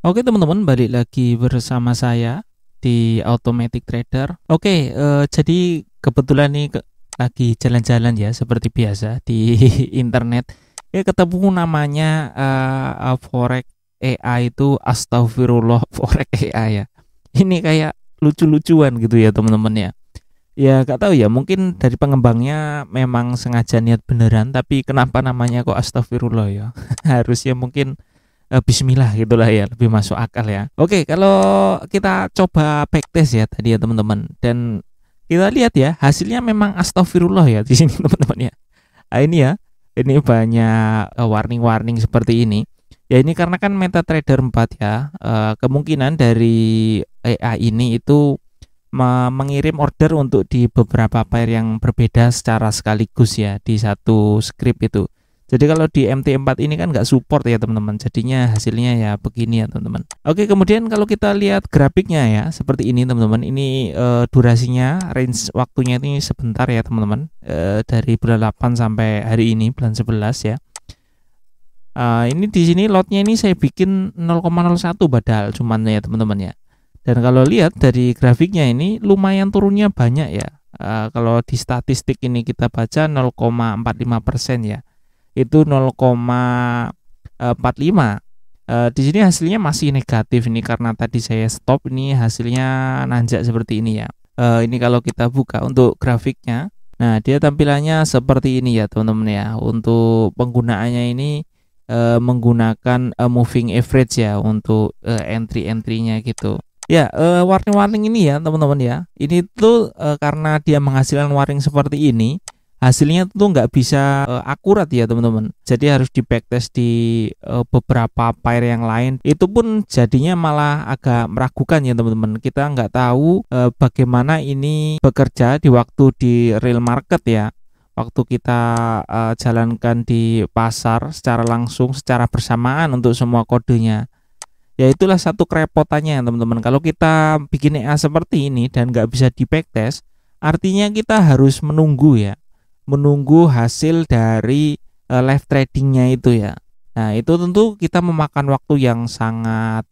Oke teman-teman, balik lagi bersama saya di Automatic Trader. Oke, jadi kebetulan nih lagi jalan-jalan ya seperti biasa di internet. Ya ketemu namanya Forex AI itu, astagfirullah, Forex AI ya. Ini kayak lucu-lucuan gitu ya teman-teman ya. Ya gak tahu ya, mungkin dari pengembangnya memang sengaja niat beneran, tapi kenapa namanya kok astagfirullah ya? Harusnya mungkin bismillah gitulah ya, lebih masuk akal ya. Oke, kalau kita coba backtest ya tadi ya teman-teman, dan kita lihat ya hasilnya memang astagfirullah ya di sini teman-teman ya. Ini ya, ini banyak warning-warning seperti ini. Ya ini karena kan MetaTrader 4 ya, kemungkinan dari AI ini itu mengirim order untuk di beberapa pair yang berbeda secara sekaligus ya di satu script itu. Jadi kalau di MT4 ini kan nggak support ya teman-teman, jadinya hasilnya ya begini ya teman-teman. Oke, kemudian kalau kita lihat grafiknya ya seperti ini teman-teman. Ini durasinya, range waktunya ini sebentar ya teman-teman, dari bulan 8 sampai hari ini bulan 11 ya. Ini di sini lotnya ini saya bikin 0,01 padahal cuman ya teman-teman ya. Dan kalau lihat dari grafiknya ini lumayan turunnya banyak ya. Kalau di statistik ini kita baca 0,45% ya. Itu 0,45. Di sini hasilnya masih negatif ini karena tadi saya stop, ini hasilnya nanjak seperti ini ya. Ini kalau kita buka untuk grafiknya. Nah, dia tampilannya seperti ini ya teman-teman ya. Untuk penggunaannya ini menggunakan moving average ya untuk entry-entry-nya gitu. Ya, warning-warning ini ya teman-teman ya. Ini tuh karena dia menghasilkan warning seperti ini, hasilnya tuh nggak bisa akurat ya teman-teman. Jadi harus di backtest di beberapa pair yang lain. Itu pun jadinya malah agak meragukan ya teman-teman. Kita nggak tahu bagaimana ini bekerja di waktu di real market ya. Waktu kita jalankan di pasar secara langsung, secara bersamaan untuk semua kodenya. Ya itulah satu kerepotannya teman-teman. Kalau kita bikin EA seperti ini dan nggak bisa di backtest, artinya kita harus menunggu ya. Menunggu hasil dari live tradingnya itu ya. Nah itu tentu kita memakan waktu yang sangat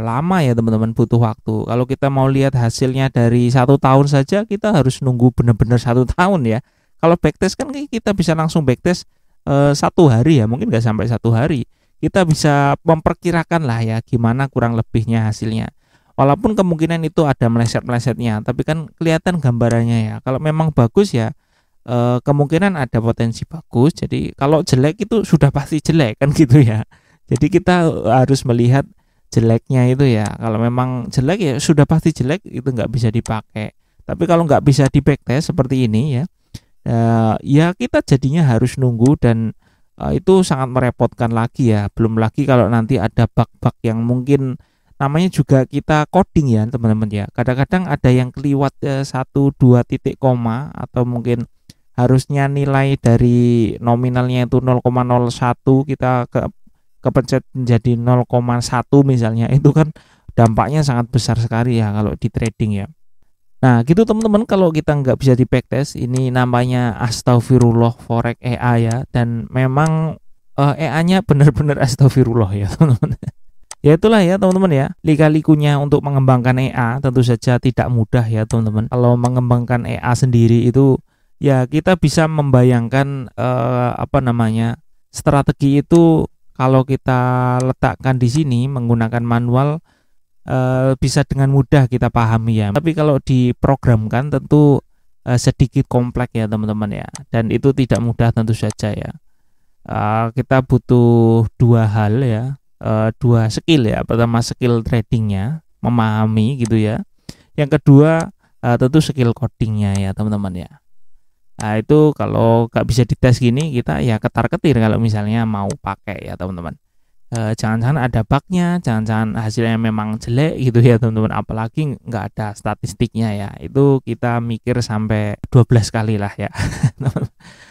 lama ya teman-teman, butuh waktu. Kalau kita mau lihat hasilnya dari 1 tahun saja, kita harus nunggu benar-benar 1 tahun ya. Kalau backtest kan kita bisa langsung backtest 1 hari ya, mungkin nggak sampai 1 hari. Kita bisa memperkirakan lah ya gimana kurang lebihnya hasilnya. Walaupun kemungkinan itu ada meleset-melesetnya, tapi kan kelihatan gambarannya ya. Kalau memang bagus ya kemungkinan ada potensi bagus. Jadi kalau jelek itu sudah pasti jelek kan gitu ya. Jadi kita harus melihat jeleknya itu ya. Kalau memang jelek ya sudah pasti jelek, itu nggak bisa dipakai. Tapi kalau nggak bisa di backtest seperti ini ya, ya kita jadinya harus nunggu, dan itu sangat merepotkan lagi ya. Belum lagi kalau nanti ada bug-bug yang mungkin namanya juga kita coding ya teman-teman ya. Kadang-kadang ada yang keliwat 1-2 titik koma, atau mungkin harusnya nilai dari nominalnya itu 0,01 kita kepencet menjadi 0,1 misalnya. Itu kan dampaknya sangat besar sekali ya kalau di trading ya. Nah gitu teman-teman, kalau kita nggak bisa di backtest, ini namanya astagfirullah Forex AI ya. Dan memang AI-nya benar-benar astagfirullah ya teman-teman. Ya itulah ya teman-teman ya, lika-likunya untuk mengembangkan EA tentu saja tidak mudah ya teman-teman. Kalau mengembangkan EA sendiri itu ya kita bisa membayangkan strategi itu kalau kita letakkan di sini menggunakan manual bisa dengan mudah kita pahami ya. Tapi kalau diprogramkan tentu sedikit kompleks ya teman-teman ya, dan itu tidak mudah tentu saja ya. Kita butuh dua hal ya, dua skill ya. Pertama skill tradingnya, memahami gitu ya. Yang kedua tentu skill codingnya ya teman-teman ya. Nah itu kalau nggak bisa dites gini, kita ya ketar-ketir kalau misalnya mau pakai ya teman-teman. Jangan-jangan ada bugnya, jangan-jangan hasilnya memang jelek gitu ya teman-teman. Apalagi nggak ada statistiknya ya, itu kita mikir sampai 12 kali lah ya.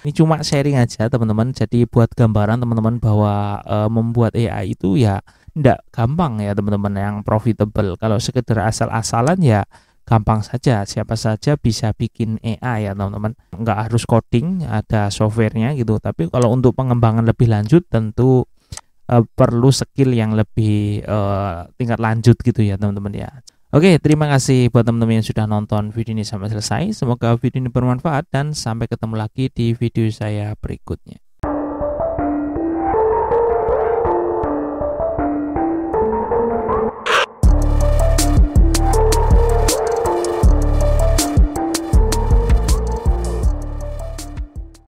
Ini cuma sharing aja teman-teman, jadi buat gambaran teman-teman bahwa membuat AI itu ya nggak gampang ya teman-teman yang profitable. Kalau sekedar asal-asalan ya gampang saja, siapa saja bisa bikin AI ya teman-teman. Nggak harus coding, ada softwarenya gitu. Tapi kalau untuk pengembangan lebih lanjut tentu perlu skill yang lebih tingkat lanjut gitu ya teman-teman ya. Oke, terima kasih buat teman-teman yang sudah nonton video ini sampai selesai. Semoga video ini bermanfaat dan sampai ketemu lagi di video saya berikutnya.